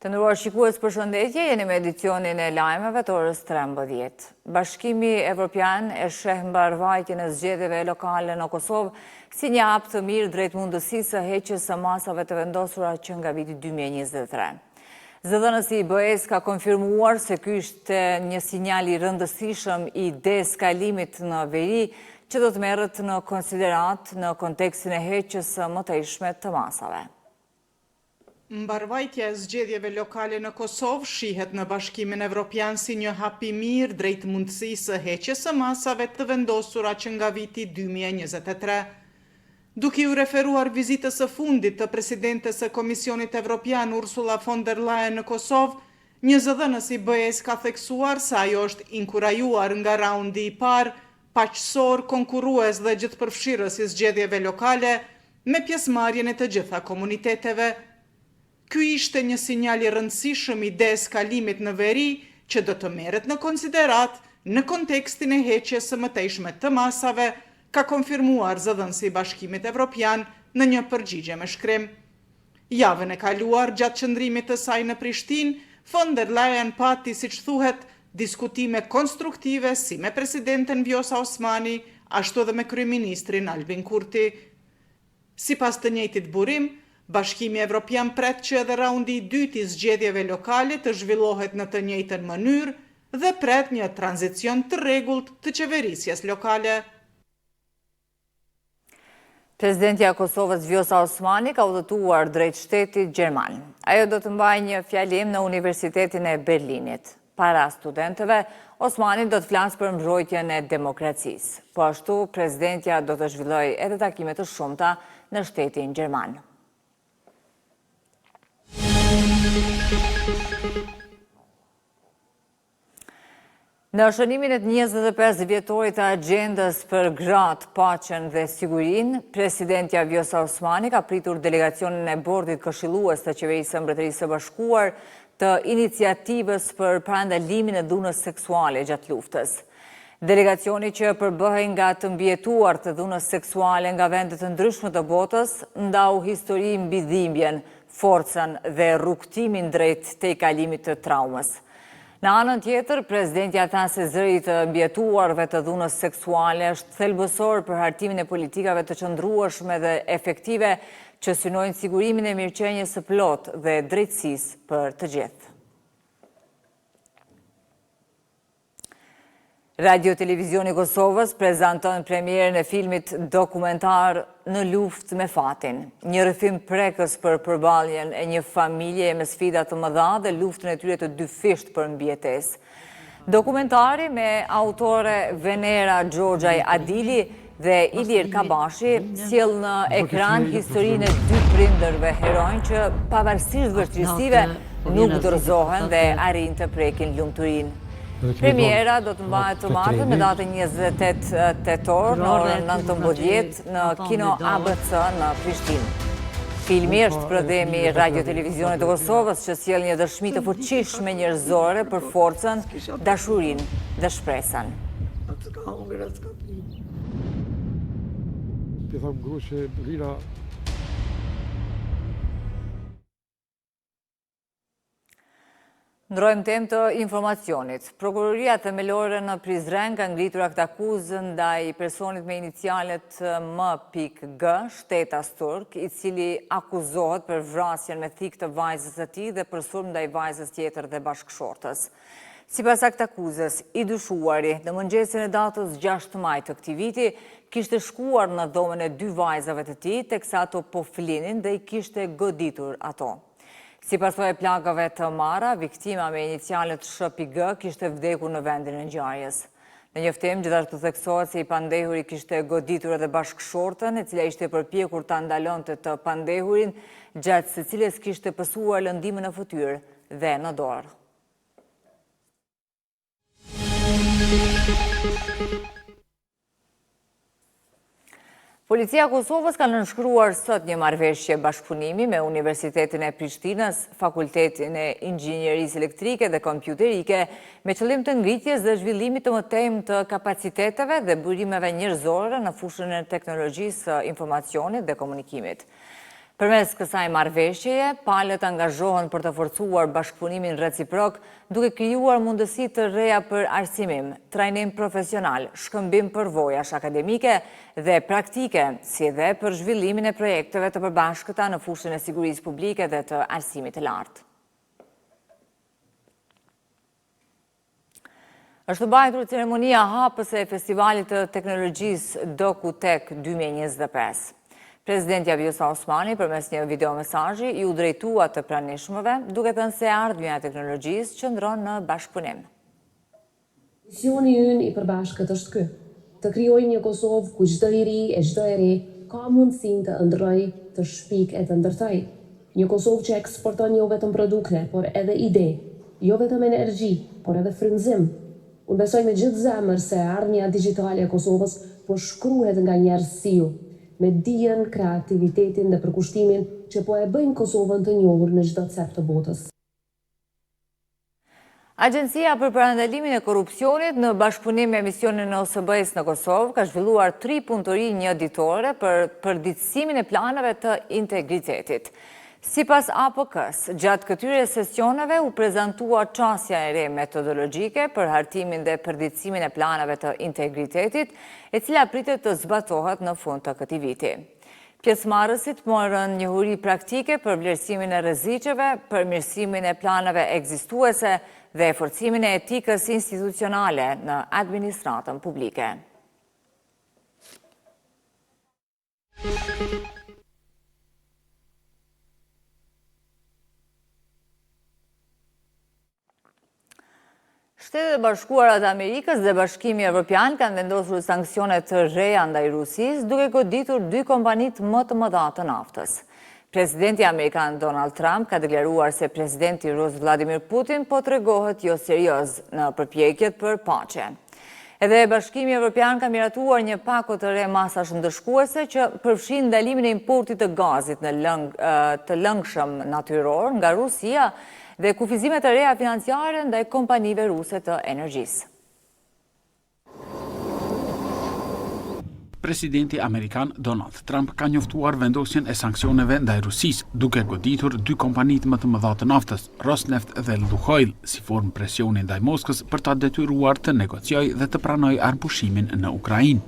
Të nderuar shikues, përshëndetje, jeni me edicionin e lajmeve të orës 13. Bashkimi Evropian e sheh mbarvajtjen e zgjedhjeve lokale në Kosovë si një hap të mirë drejt mundësisë së heqjes së masave të vendosura që nga viti 2023. Zëdhënësi i BE-s ka konfirmuar se ky ishte një sinjal i rëndësishëm i deeskalimit në veri që do të merret në konsiderat në kontekstin e heqjes së mëtejshme të masave. Mbarvajtja e zgjedhjeve lokale në Kosovë shihet në Bashkimin Evropian si një hap i mirë drejt mundësisë së heqjes së masave të vendosura që nga viti 2023. Duke u referuar vizitës së fundit të presidentes së Komisionit Evropian Ursula von der Leyen në Kosovë, një zëdhënës i BE-s ka theksuar se ajo është inkurajuar nga raundi i parë, paqësor, konkurrues dhe gjithëpërfshirës i zgjedhjeve lokale me pjesëmarrjen e të gjitha komuniteteve. Ky ishte një sinjal i rëndësishëm i deeskalimit në veri që do të merret në konsiderat në kontekstin e heqjes së mëtejshme të masave, ka konfirmuar zëdhënësi i Bashkimit Evropian në një përgjigje me shkrim. Javën e kaluar, gjatë qëndrimit të saj në Prishtinë, von der Leyen pati, siç thuhet, diskutime konstruktive si me presidenten Vjosa Osmani, ashtu edhe me kryeministrin Albin Kurti. Sipas të njëjtit burim, Bashkimi Evropian pret që edhe raundi i dytë i zgjedhjeve lokale të zhvillohet në të njëjtën mënyrë dhe pret një tranzicion të rregullt të qeverisjes lokale. Presidentja e Kosovës Vjosa Osmani ka udhëtuar drejt shtetit gjerman. Ajo do të mbajë një fjalim në Universitetin e Berlinit. Para studentëve, Osmani do të flasë për mbrojtjen e demokracisë. Po ashtu, presidentja do të zhvillojë edhe takime të shumta në shtetin gjerman. Në shënimin e 25 vjetorit të agjendës për gratë, paqen dhe sigurinë, presidentja Vjosa Osmani ka pritur delegacionin e bordit këshillues të qeverisë së Mbretërisë së Bashkuar të iniciativës për parandalimin e dhunës seksuale gjatë luftës. Delegacioni që përbëhej nga të mbijetuar të dhunës seksuale nga vendet të ndryshme të botës, ndau histori mbi dhimbjen, forcën dhe rrugtimin drejt te kalimit të traumës. Në anën tjetër, presidentja tha se zëri të mbjetuarve të dhunës seksuale është thelbësor për hartimin e politikave të qëndrueshme dhe efektive që synojnë sigurimin e mirëqenies së plotë dhe drejtësisë për të gjithë. Radio Televizioni Kosovës prezanton premierën e filmit dokumentar Në luftë me fatin, një rrëfim prekës për përballjen e një familje me sfida të mëdha dhe luftën e tyre të dyfisht për mbijetesë. Dokumentari me autore Venera Xhoxhaj Adili dhe Ilir Kabashi sjell në ekran historinë e dy prindërve heronj që pavarësisht vështirësive nuk dorëzohen dhe arrin të prekin lumturinë. Premiera do të mbahet të martën me datën 28 tetor në orën 19 në Kino ABC në Prishtinë. Filmi është prodhimi i Radio Televizionit të Kosovës që sjell një dëshmi të fuqishme njerëzore për forcën, dashurinë dhe shpresën. Ndrojmë temë të informacionit. Prokuroria themelore në Prizren ka ngritur akt akuzë ndaj personit me inicialet M.G, shtetas turk, i cili akuzohet për vrasjen me thik të vajzës së tij dhe për sulm ndaj vajzës tjetër dhe bashkëshortës. Sipas akt akuzës, i dyshuari në mëngjesin e datës 6 maj të këtij viti kishte shkuar në dhomën e dy vajzave të tij, teksa ato po flinin dhe i kishte goditur ato. Sipas plagave të marra, viktima me inicialet Sh.G kishte vdekur në vendin e ngjarjes. Në njoftim gjithashtu theksohet se i pandehuri kishte goditur edhe bashkëshortën, e cila ishte përpjekur ta ndalonte të pandehurin, gjatë së cilës kishte pësuar lëndimën në fytyrë dhe në dorë. Policia e Kosovës ka nënshkruar sot një marrëveshje bashkëpunimi me Universitetin e Prishtinës, Fakultetin e Inxhinierisë Elektrike dhe Kompjuterike, me qëllim të ngritjes dhe zhvillimit të mëtejmë të kapaciteteve dhe burimeve njerëzore në fushën e teknologjisë së informacionit dhe komunikimit. Përmes kësaj marrëveshjeje, palët angazhohen për të forcuar bashkëpunimin reciprok, duke krijuar mundësi të reja për arsimim, trajnim profesional, shkëmbim përvojash akademike dhe praktike, si dhe për zhvillimin e projekteve të përbashkëta në fushën e sigurisë publike dhe të arsimit të lartë. Është mbajtur ceremonia hapëse e Festivalit të Teknologjisë DokuTech 2025. Presidenti Vjosa Osmani përmes një videomesazhi i u drejtua të pranishmëve, duke thënë se ardhmja e teknologjisë qëndron në bashkëpunim. Misioni ynë i përbashkët është ky: të krijojmë një Kosovë ku çdo i ri e çdo e re ka mundësinë të ëndrrojë, të shpikë e të ndërtojë. Një Kosovë që eksporton jo vetëm produkte, por edhe ide, jo vetëm energji, por edhe frymëzim. Unë besoj me gjithë zemër se ardhmja digjitale e Kosovës po shkruhet nga njerëziu, me dijen, kreativitetin dhe përkushtimin që po e bëjnë Kosovën të njohur në çdo cep të botës. Agjencia për parandalimin e korrupsionit në bashkëpunim me misionin e OSBE-s në Kosovë ka zhvilluar 3 punëtori një ditore për përditësimin e planeve të integritetit. Sipas APK-s, gjatë këtyre sesioneve u prezantua çësia e re metodologjike për hartimin dhe përditësimin e planeve të integritetit, e cila pritet të zbatohet në fund të këtij viti. Pjesëmarrësit morën njohuri praktike për vlerësimin e rreziqeve, përmirësimin e planeve ekzistuese dhe forcimin e etikës institucionale në administratën publike. Shtetet e Bashkuara të Amerikës dhe Bashkimi Evropian kanë vendosur sanksione të reja ndaj Rusisë, duke goditur 2 kompanitë më të mëdha të naftës. Presidenti amerikan Donald Trump ka deklaruar se presidenti rus Vladimir Putin po tregohet jo serioz në përpjekjet për paqe. Edhe Bashkimi Evropian ka miratuar një pako të re masash ndëshkuese që përfshin ndalimin e importit të gazit të lëngshëm natyror nga Rusia dhe kufizimet të reja financiare ndaj kompanive ruse të energjisë. Presidenti amerikan Donald Trump ka njoftuar vendosjen e sanksioneve ndaj Rusisë, duke goditur 2 kompanitë më të mëdha të naftës, Rosneft dhe Lukoil, si formë presioni ndaj Moskës për ta detyruar të negociojë dhe të pranojë armëpushimin në Ukrainë.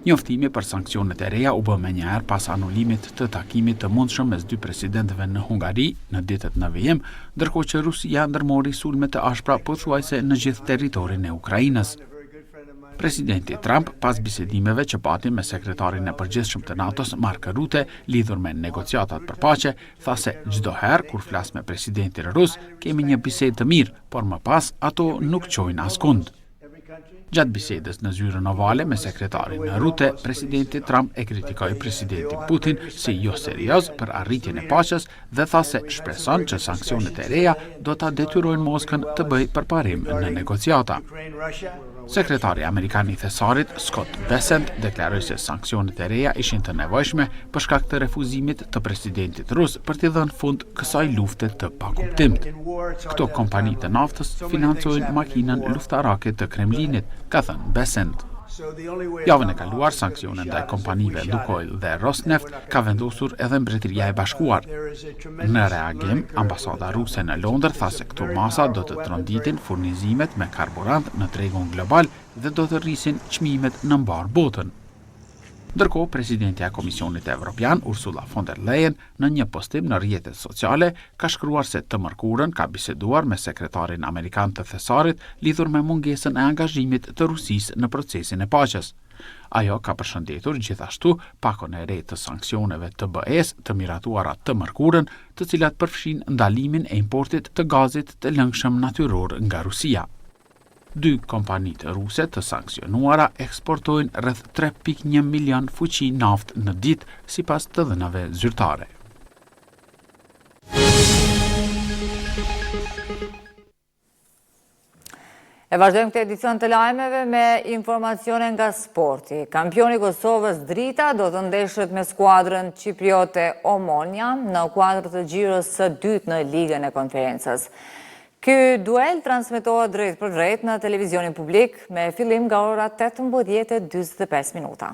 Njoftimi për sanksionet e reja u bë menjëherë pas anulimit të takimit të mundshëm mes 2 presidentëve në Hungari në ditët në vijim, ndërkohë që Rusia ndërmori sulme të ashpra pothuajse në gjithë territorin e Ukrainës. Presidenti Trump, pas bisedimeve që pati me sekretarin e përgjithshëm të NATO-s Mark Rutte lidhur me negociatat për paqe, tha se çdo herë kur flas me presidentin rus, kemi një bisedë të mirë, por më pas ato nuk çojnë askund. Gjatë bisedës në zyrën ovale me sekretarin Rutte, presidenti Trump e kritikoi presidentin Putin si jo serioz për arritjen e paqes dhe tha se shpreson që sanksionet e reja do ta detyrojnë Moskën të bëjë përparim në negociata. Sekretari amerikan i thesarit Scott Bessent deklaroi se sanksionet e reja ishin të nevojshme për shkak të refuzimit të presidentit rus për t'i dhënë fund kësaj lufte të pakuptimit. Këto kompani të naftës financojnë makinën luftarake të Kremlinit, ka thënë Bessent. Javën e kaluar, sanksione ndaj kompanive Lukoil dhe Rosneft ka vendosur edhe Mbretëria e Bashkuar. Në reagim, ambasada ruse në Londër tha se këto masa do të tronditin furnizimet me karburant në tregun global dhe do të rrisin çmimet në mbar botën. Ndërkohë, presidenti e Komisionit Evropian, Ursula von der Leyen, në një postim në rrjetet sociale, ka shkruar se të mërkurën ka biseduar me sekretarin amerikan të thesarit lidhur me mungesën e angazhimit të Rusisë në procesin e paqes. Ajo ka përshëndetur gjithashtu pakon e re të sanksioneve të BE-s të miratuara të mërkurën, të cilat përfshin ndalimin e importit të gazit të lëngshëm natyror nga Rusia. 2 kompanitë ruse të sanksionuara eksportojnë rreth 3.1 milion fuqi naftë në ditë, sipas të dhënave zyrtare. E vazhdojmë këtë edicion të lajmeve me informacione nga sporti. Kampioni Kosovës Drita do të ndeshet me skuadrën Cipriote Omonia në kuadër të gjirës së dytë në Ligën e Konferencës. Ky duel transmetohet drejt për drejt në televizionin publik me fillim nga ora 18:45 minuta.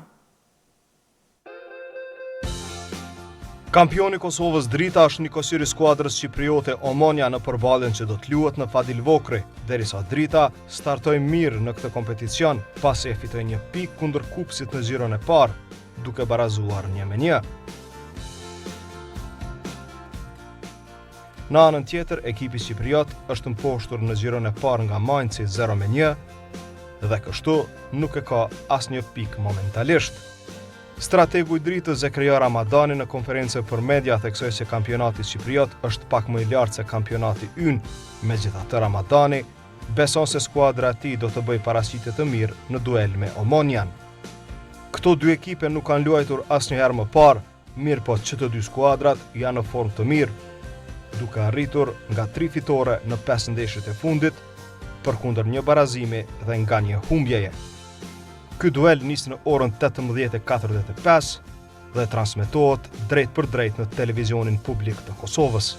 Kampioni Kosovës Drita është nikosiri skuadrës shqipriote Omonia në përballjen që do të luhet në Fadil Vokri, derisa Drita startoi mirë në këtë kompeticion pasi e fitoi një pikë kundër Kupsit në xhiron e parë, duke barazuar 1-1. Në anën tjetër, ekipi shqipriot është mposhtur në xhiron e parë nga Mainzi 0-1 dhe kështu nuk e ka asnjë pikë momentalisht. Strategu i Dritës Zekria Ramadani në konferencë për media theksoi se kampionati shqipriot është pak më i lartë se kampionati ynë, megjithatë Ramadani beson se skuadra e tij do të bëjë paraqitje të mirë në duel me Omonian. Këto dy ekipe nuk kanë luajtur asnjëherë më parë, mirë po që të dy skuadrat janë në formë të mirë, duke arritur nga 3 fitore në 5 ndeshjet e fundit, përkundër një barazimi dhe nga një humbjeje. Ky duel nis në orën 18:45 dhe transmetohet drejt për drejt në televizionin publik të Kosovës.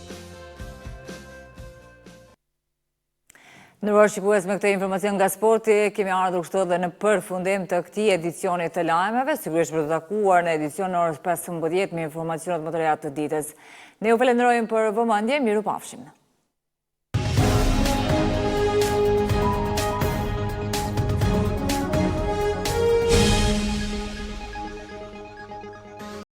Ndërkohë shqiptues, me këtë informacion nga sporti, kemi ardhur kështu dhe në përfundim të këtij edicioni të lajmeve, sigurisht për të takuar në edicion në orës 15 me informacionet më të reja të ditës. Ne ju falenderojmë për vëmendje, miru pafshim.